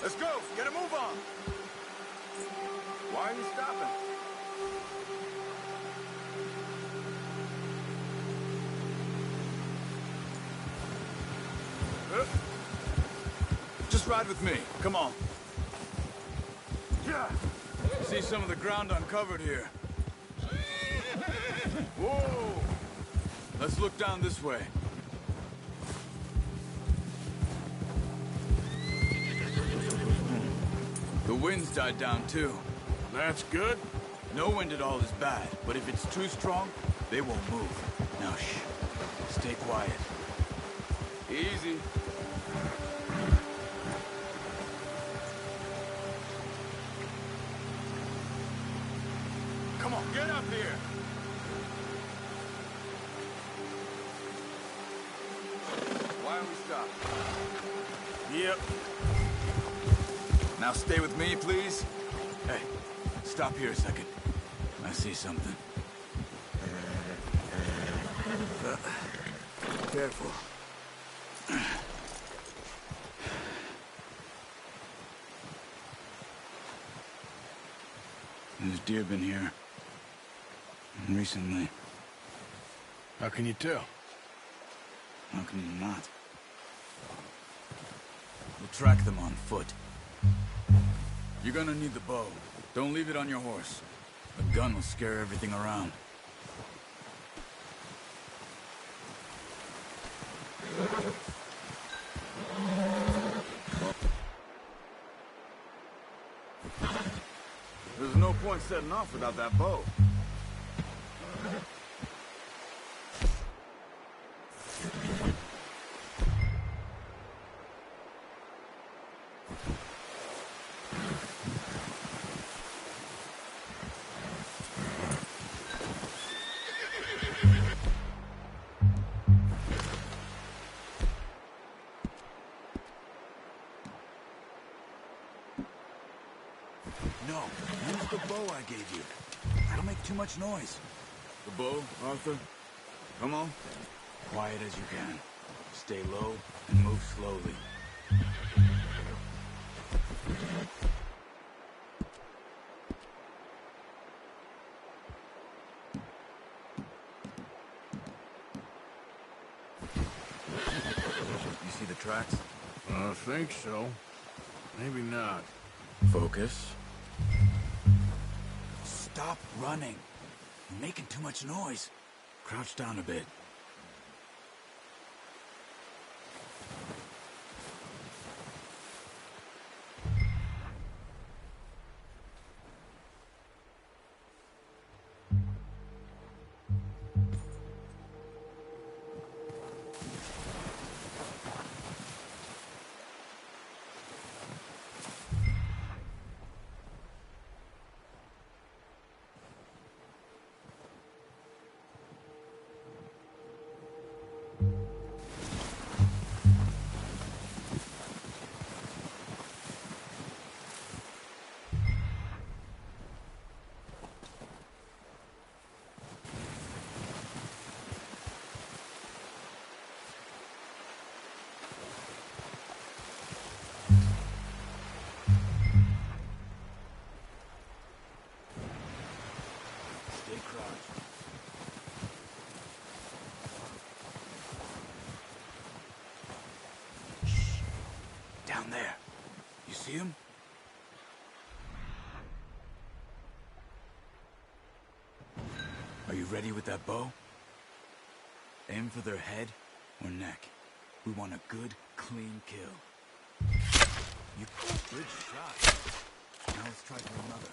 Let's go! Get a move on! Why are you stopping? Just ride with me. Come on. See some of the ground uncovered here. Whoa! Let's look down this way. The wind's died down too. That's good. No wind at all is bad, but if it's too strong, they won't move. Now shh. Stay quiet. Easy. Come on, get up here. Why don't we stop? Yep. Now stay with me, please. Hey, stop here a second. I see something. Careful. There's deer been here. Recently. How can you tell? How can you not? We'll track them on foot. You're gonna need the bow. Don't leave it on your horse. A gun will scare everything around. There's no point setting off without that bow. No, use the bow I gave you. That'll make too much noise. The bow, Arthur? Come on. Quiet as you can. Stay low and move slowly. You see the tracks? I think so. Maybe not. Focus. Stop running. You're making too much noise. Crouch down a bit. Stay crouched. Shh. Down there. You see him? Are you ready with that bow? Aim for their head or neck. We want a good, clean kill. You good shot. Now let's try for another.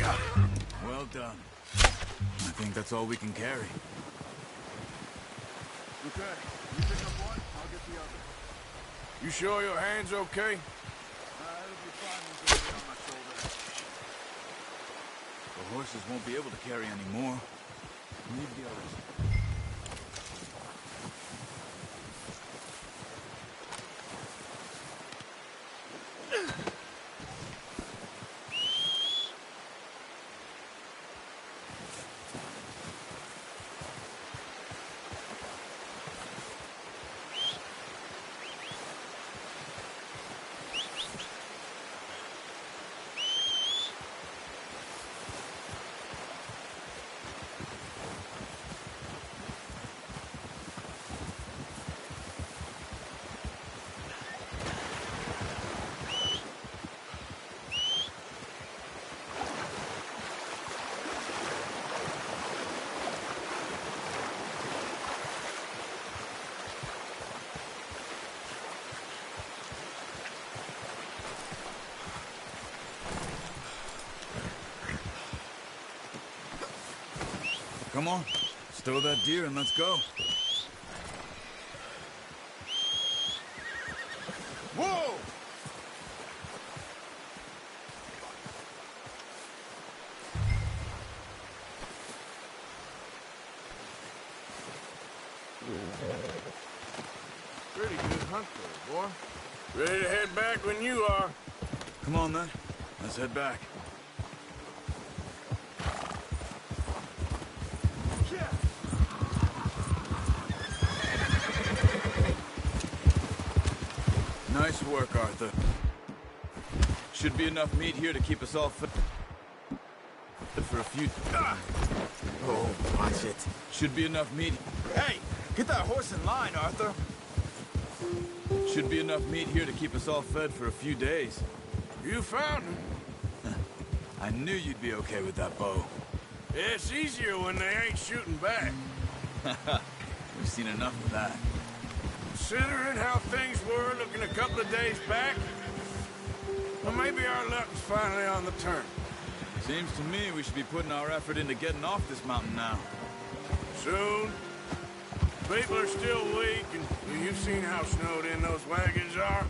Well done. I think that's all we can carry. Okay, you pick up one, I'll get the other. You sure your hand's okay? It'll be fine with it on my shoulder. The horses won't be able to carry any more. Leave the others. Come on, stow that deer and let's go. Whoa! Pretty good hunt there, boy. Ready to head back when you are. Come on then, let's head back. Nice work, Arthur. Should be enough meat here to keep us all fed for a few... Oh, watch it. Should be enough meat... Hey, get that horse in line, Arthur. Should be enough meat here to keep us all fed for a few days. You found him. I knew you'd be okay with that bow. It's easier when they ain't shooting back. We've seen enough of that. Considering how things were looking a couple of days back, well, maybe our luck's finally on the turn. Seems to me we should be putting our effort into getting off this mountain now. Soon. People are still weak, and you've seen how snowed in those wagons are.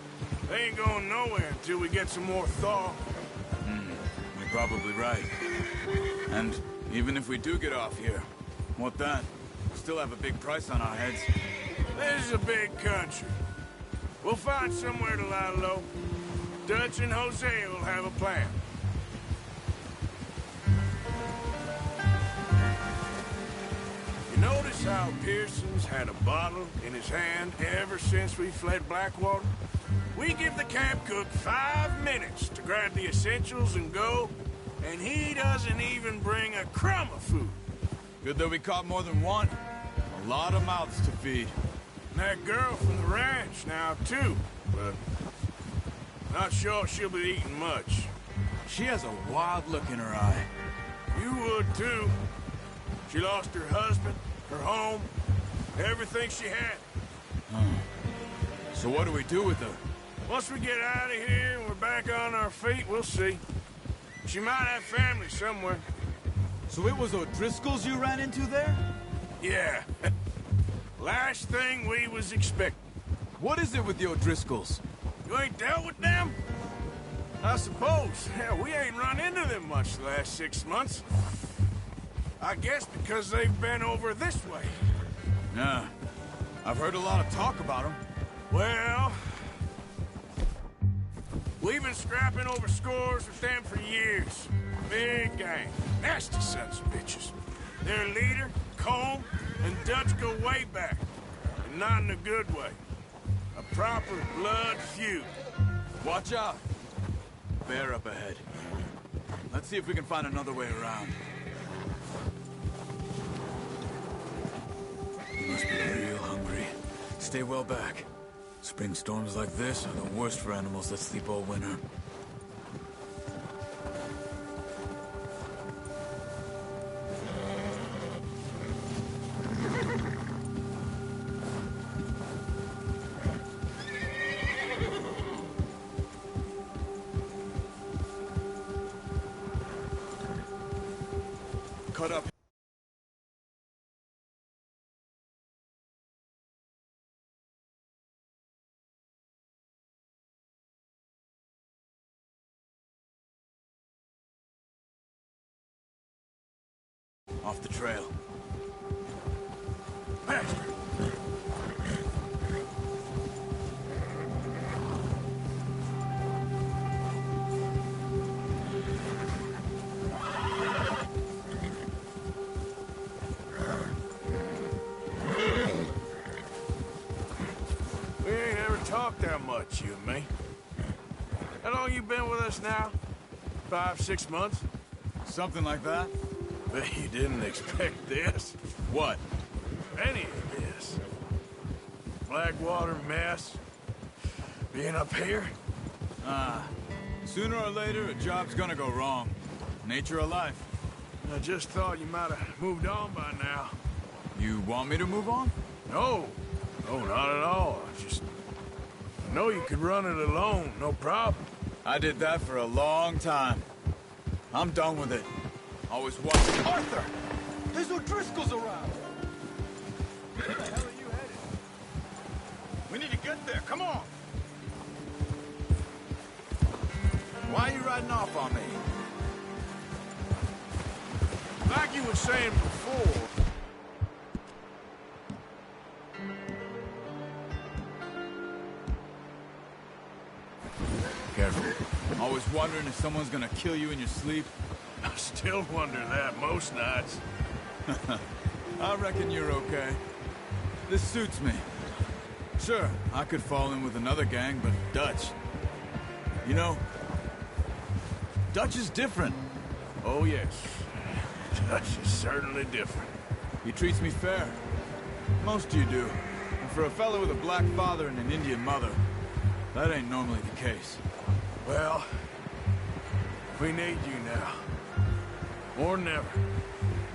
They ain't going nowhere until we get some more thaw. You're probably right. And even if we do get off here, what then? We still have a big price on our heads. This is a big country. We'll find somewhere to lie low. Dutch and Jose will have a plan. You notice how Pearson's had a bottle in his hand ever since we fled Blackwater? We give the camp cook 5 minutes to grab the essentials and go, and he doesn't even bring a crumb of food. Good that we caught more than one. A lot of mouths to feed. And that girl from the ranch now, too, but not sure she'll be eating much. She has a wild look in her eye. You would, too. She lost her husband, her home, everything she had. So what do we do with her? Once we get out of here and we're back on our feet, we'll see. She might have family somewhere. So it was O'Driscoll's you ran into there? Yeah. Last thing we was expecting. What is it with the O'Driscolls? You ain't dealt with them? I suppose. Hell, we ain't run into them much the last 6 months. I guess because they've been over this way. Yeah. I've heard a lot of talk about them. Well, we've been scrapping over scores with them for years. Big gang. Nasty sons of bitches. Their leader, Combe, and Dutch go way back. And not in a good way. A proper blood feud. Watch out. Bear up ahead. Let's see if we can find another way around. You must be real hungry. Stay well back. Spring storms like this are the worst for animals that sleep all winter. cut up. Off the trail. Faster! We ain't ever talked that much, you and me. How long you been with us now? 5, 6 months? Something like that? Bet you didn't expect this. What? Any of this. Blackwater mess. Being up here? Sooner or later, a job's gonna go wrong. Nature of life. I just thought you might have moved on by now. You want me to move on? No. No, not at all. I know you could run it alone, no problem. I did that for a long time. I'm done with it. Always watching. Arthur! There's O'Driscoll's around! Where the hell are you headed? We need to get there, come on! Why are you riding off on me? Like you were saying before, careful. Always wondering if someone's gonna kill you in your sleep. I still wonder that most nights. I reckon you're okay. This suits me. Sure, I could fall in with another gang, but Dutch... You know, Dutch is different. Oh, yes. Dutch is certainly different. He treats me fair. Most of you do. And for a fellow with a black father and an Indian mother, that ain't normally the case. Well, we need you now. More than ever.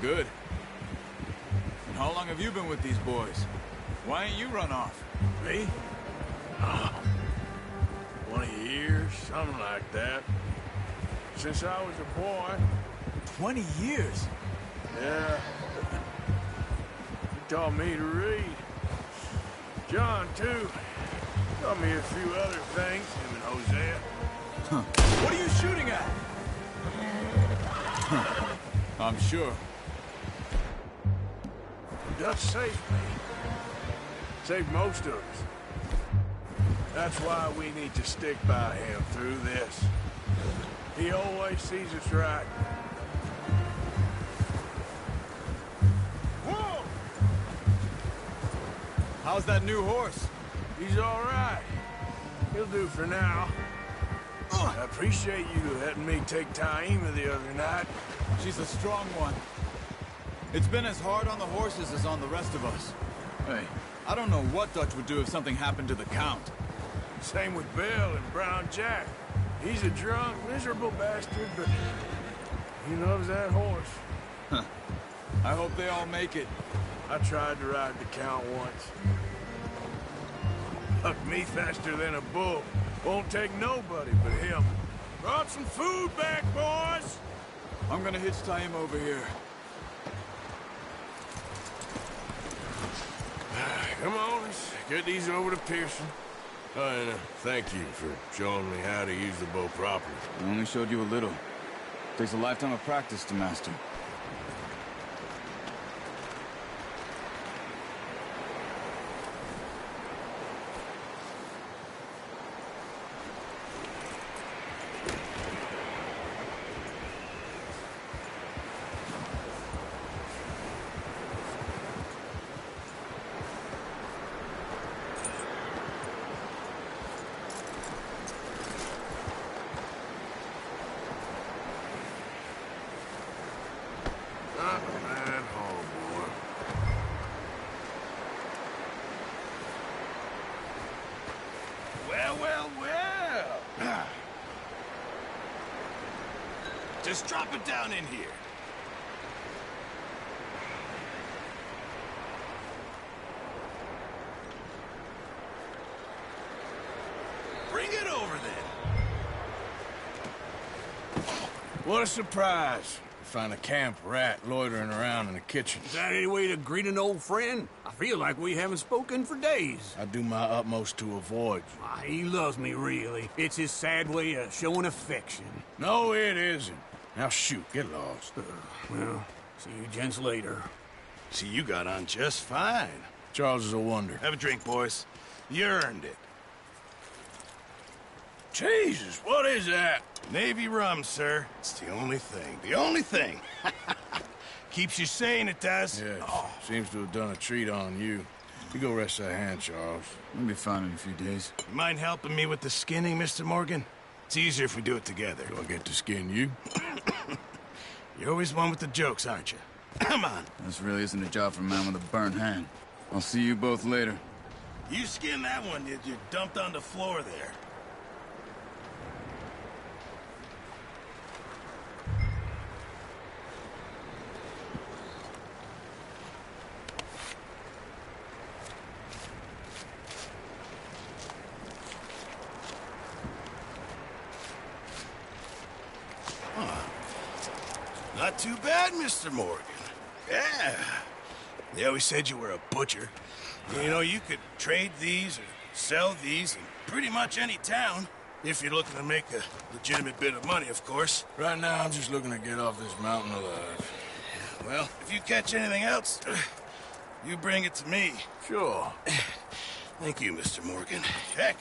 Good. And how long have you been with these boys? Why ain't you run off? Me? Oh, 20 years, something like that. Since I was a boy. 20 years? Yeah. He taught me to read. John, too. Taught me a few other things, him and Hosea. Huh. What are you shooting at? I'm sure. Dutch saved me. Saved most of us. That's why we need to stick by him through this. He always sees us right. Whoa! How's that new horse? He's all right. He'll do for now. I appreciate you letting me take Taima the other night. She's a strong one. It's been as hard on the horses as on the rest of us. Hey, I don't know what Dutch would do if something happened to the Count. Same with Bill and Brown Jack. He's a drunk, miserable bastard, but he loves that horse. Huh. I hope they all make it. I tried to ride the Count once. Hucked me faster than a bull. Won't take nobody but him. Brought some food back, boys! I'm gonna hitch Taima over here. Come on, let's get these over to Pearson. And thank you for showing me how to use the bow properly. I only showed you a little. Takes a lifetime of practice to master. Not a bad haul, boy. Well, well, well! Just drop it down in here. Bring it over, then. What a surprise. find a camp rat loitering around in the kitchen. Is that any way to greet an old friend? I feel like we haven't spoken for days. I do my utmost to avoid you. Ah, he loves me, really. It's his sad way of showing affection. No, it isn't. Now shoot, get lost. Well, see you gents later. See, you got on just fine. Charles is a wonder. Have a drink, boys. You earned it. Jesus, what is that? Navy rum, sir. It's the only thing. The only thing. Keeps you sane, it does. Yes, seems to have done a treat on you. You go rest that hand, Charles. We'll be fine in a few days. You mind helping me with the skinning, Mr. Morgan? It's easier if we do it together. Do I get to skin you? You're always one with the jokes, aren't you? Come on. This really isn't a job for a man with a burnt hand. I'll see you both later. You skinned that one you dumped on the floor there. Not too bad, Mr. Morgan. Yeah. They always said you were a butcher. You know, you could trade these or sell these in pretty much any town. If you're looking to make a legitimate bit of money, of course. Right now, I'm just looking to get off this mountain alive. Well, if you catch anything else, you bring it to me. Sure. Thank you, Mr. Morgan. Heck,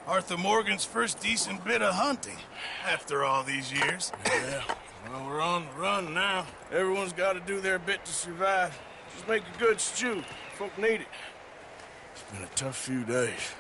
Arthur Morgan's first decent bit of hunting after all these years. Yeah. Well, we're on the run now. Everyone's got to do their bit to survive. Just make a good stew. Folk need it. It's been a tough few days.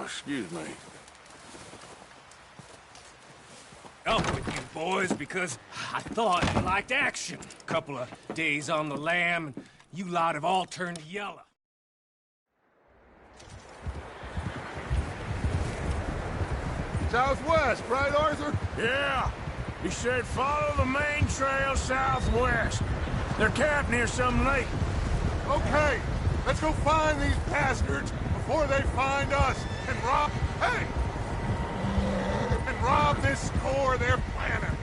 Excuse me. Up with you boys because I thought you liked action. Couple of days on the lam, and you lot have all turned yellow. Southwest, right, Arthur? Yeah. He said follow the main trail southwest. They're camped near some lake. Okay, let's go find these bastards before they find us and rob... Hey! And rob this store they're planning.